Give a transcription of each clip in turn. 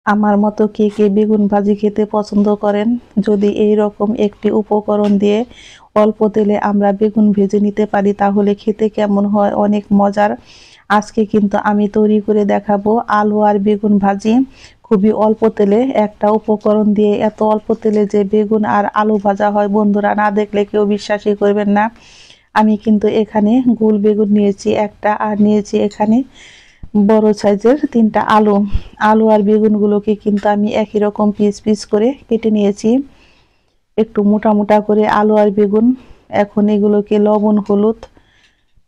আমার মতো কে কে বেগুন ভাজি খেতে পছন্দ করেন? যদি এই রকম একটি উপকরণ দিয়ে অল্প তেলে আমরা বেগুন ভেজে নিতে পারি তাহলে খেতে কেমন হয়, অনেক মজার। আজকে কিন্তু আমি তৈরি করে দেখাবো আলু আর বেগুন ভাজি। খুবই অল্প তেলে একটা উপকরণ দিয়ে এত অল্প তেলে যে বেগুন আর আলু ভাজা হয়, বন্ধুরা না দেখলে কেউ বিশ্বাসই করবেন না। আমি কিন্তু এখানে গোল বেগুন নিয়েছি একটা, আর নিয়েছি এখানে বড় সাইজের 3টা আলু। আলু আর বেগুনগুলোকে কিন্তু আমি একই রকম পিস পিস করে কেটে নিয়েছি, একটু মোটা মোটা করে আলু আর বেগুন। এখন এগুলোকে লবণ, হলুদ,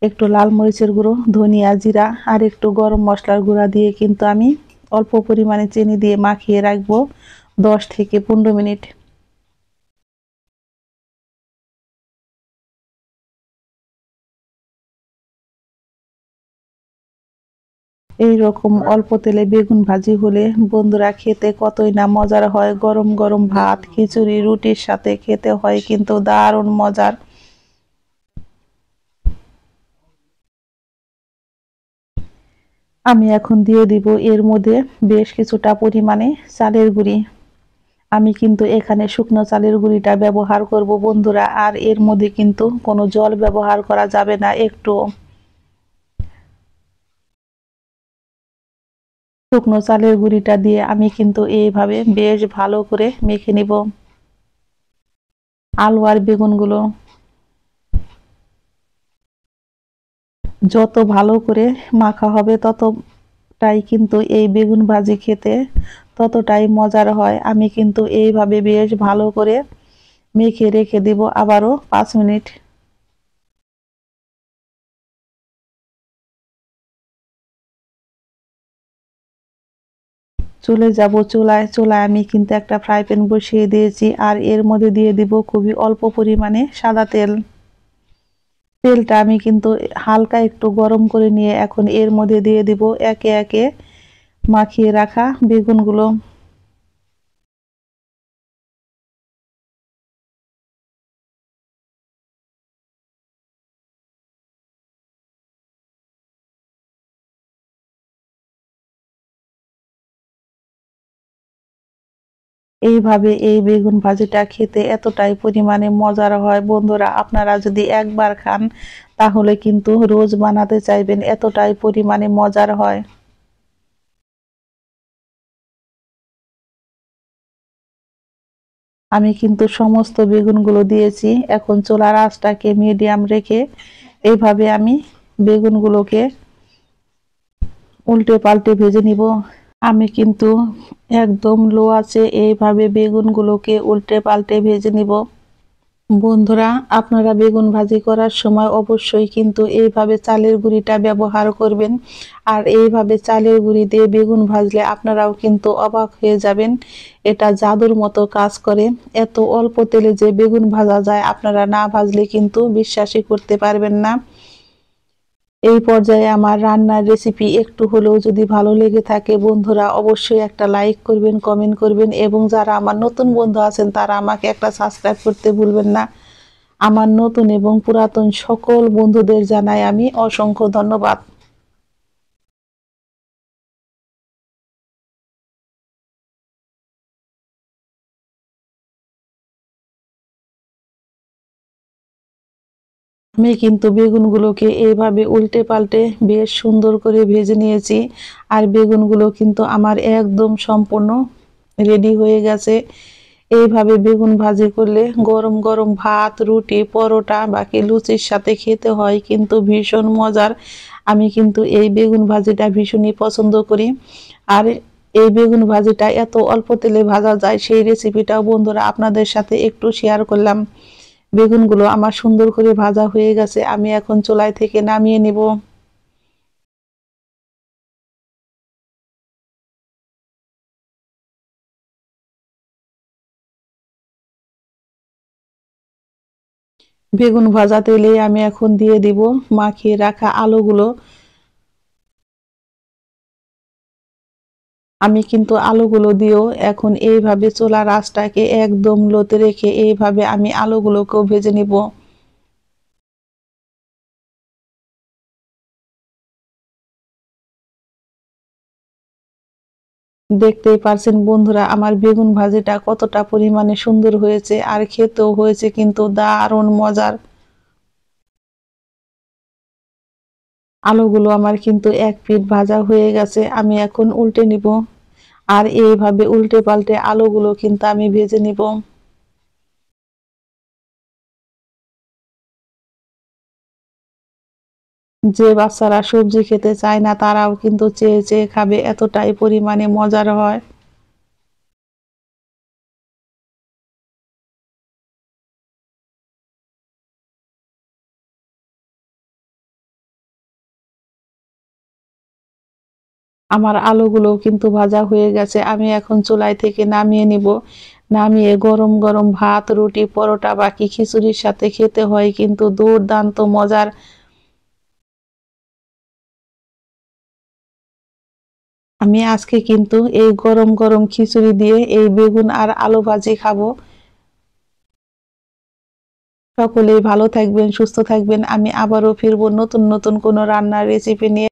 একটু লাল মরিচের গুঁড়ো, ধনিয়া, জিরা আর একটু গরম মশলার গুঁড়া দিয়ে কিন্তু আমি অল্প পরিমাণে চিনি দিয়ে মাখিয়ে রাখবো 10 থেকে 15 মিনিট। এই রকম অল্প তেলে বেগুন ভাজি হলে বন্ধুরা খেতে কতই না মজার হয়। গরম গরম ভাত, খিচুড়ি, রুটির সাথে খেতে হয় কিন্তু দারুণ মজার। আমি এখন দিয়ে দিব এর মধ্যে বেশ কিছুটা পরিমাণে চালের গুঁড়ি। আমি কিন্তু এখানে শুকনো চালের গুঁড়িটা ব্যবহার করব বন্ধুরা, আর এর মধ্যে কিন্তু কোনো জল ব্যবহার করা যাবে না একটু। শুকনো চালের গুঁড়িটা দিয়ে আমি কিন্তু এইভাবে বেশ ভালো করে মেখে নিব আলু আর বেগুনগুলো। যত ভালো করে মাখা হবে ততটাই কিন্তু এই বেগুন ভাজি খেতে ততটাই মজার হয়। আমি কিন্তু এইভাবে বেশ ভালো করে মেখে রেখে দিব আবারও 5 মিনিট। চলে যাব চুলায়। চুলায় আমি কিন্তু একটা ফ্রাই প্যান বসিয়ে দিয়েছি, আর এর মধ্যে দিয়ে দিব খুবই অল্প পরিমাণে সাদা তেল। তেলটা আমি কিন্তু হালকা একটু গরম করে নিয়ে এখন এর মধ্যে দিয়ে দিব একে একে মাখিয়ে রাখা বেগুনগুলো। এইভাবে এই বেগুন ভাজিটা খেতে এতটাই পরিমাণে মজার হয় বন্ধুরা, আপনারা যদি একবার খান তাহলে কিন্তু রোজ বানাতে চাইবেন, এতটাই পরিমাণে মজার হয়। আমি কিন্তু সমস্ত বেগুনগুলো দিয়েছি। এখন চুলার আঁচটাকে মিডিয়াম রেখে এইভাবে আমি বেগুনগুলোকে উল্টে পাল্টে ভেজে নিব। আমি কিন্তু একদম লো আছে এইভাবে বেগুনগুলোকে উল্টে পাল্টে ভেজে নিব। বন্ধুরা, আপনারা বেগুন ভাজি করার সময় অবশ্যই কিন্তু এইভাবে চালের গুঁড়িটা ব্যবহার করবেন। আর এইভাবে চালের গুঁড়ি দিয়ে বেগুন ভাজলে আপনারাও কিন্তু অবাক হয়ে যাবেন, এটা জাদুর মতো কাজ করে। এত অল্প তেলে যে বেগুন ভাজা যায় আপনারা না ভাজলে কিন্তু বিশ্বাসই করতে পারবেন না। এই পর্যায়ে আমার রান্নার রেসিপি একটু হলেও যদি ভালো লেগে থাকে বন্ধুরা অবশ্যই একটা লাইক করবেন, কমেন্ট করবেন, এবং যারা আমার নতুন বন্ধু আছেন তারা আমাকে একটা সাবস্ক্রাইব করতে ভুলবেন না। আমার নতুন এবং পুরাতন সকল বন্ধুদের জানাই আমি অসংখ্য ধন্যবাদ। আমি কিন্তু বেগুনগুলোকে এইভাবে উল্টে পাল্টে বেশ সুন্দর করে ভেজে নিয়েছি, আর বেগুনগুলো কিন্তু আমার একদম সম্পূর্ণ রেডি হয়ে গেছে। এইভাবে বেগুন ভাজি করলে গরম গরম ভাত, রুটি, পরোটা বাকি লুচির সাথে খেতে হয় কিন্তু ভীষণ মজার। আমি কিন্তু এই বেগুন ভাজিটা ভীষণই পছন্দ করি। আর এই বেগুন ভাজিটা এত অল্প তেলে ভাজা যায় সেই রেসিপিটাও বন্ধুরা আপনাদের সাথে একটু শেয়ার করলাম। বেগুনগুলো আমার সুন্দর করে ভাজা হয়ে গেছে, আমি এখন চুলায় থেকে নামিয়ে নিব। বেগুন ভাজা তেলে আমি এখন দিয়ে দিব মাখিয়ে রাখা আলুগুলো। আমি কিন্তু আলুগুলো দিয়েও এখন এইভাবে চুলার আঁচটাকে একদম লোতে রেখে এইভাবে আমি আলুগুলোকেও ভেজে নিব। দেখতেই পারছেন বন্ধুরা আমার বেগুন ভাজিটা কতটা পরিমাণে সুন্দর হয়েছে আর খেতেও হয়েছে কিন্তু দারুণ মজার। আলুগুলো আমার কিন্তু এক পিঠ ভাজা হয়ে গেছে, আমি এখন উল্টে নিব। আর এইভাবে উল্টে পাল্টে আলুগুলো কিন্তু আমি ভেজে নিব। যে বাচ্চারা সবজি খেতে চায় না তারাও কিন্তু চেয়ে চেয়ে খাবে, এতটাই পরিমাণে মজার হয়। আমার আলুগুলোও কিন্তু ভাজা হয়ে গেছে, আমি এখন চুলাই থেকে নামিয়ে নিব। নামিয়ে গরম গরম ভাত, রুটি, পরোটা বা কি খিচুড়ির সাথে খেতে হয় কিন্তু দুর্দান্ত মজার। আমি আজকে কিন্তু এই গরম গরম খিচুড়ি দিয়ে এই বেগুন আর আলু ভাজি খাবো। সকলেই ভালো থাকবেন, সুস্থ থাকবেন। আমি আবারও ফিরবো নতুন নতুন কোনো রান্নার রেসিপি নিয়ে।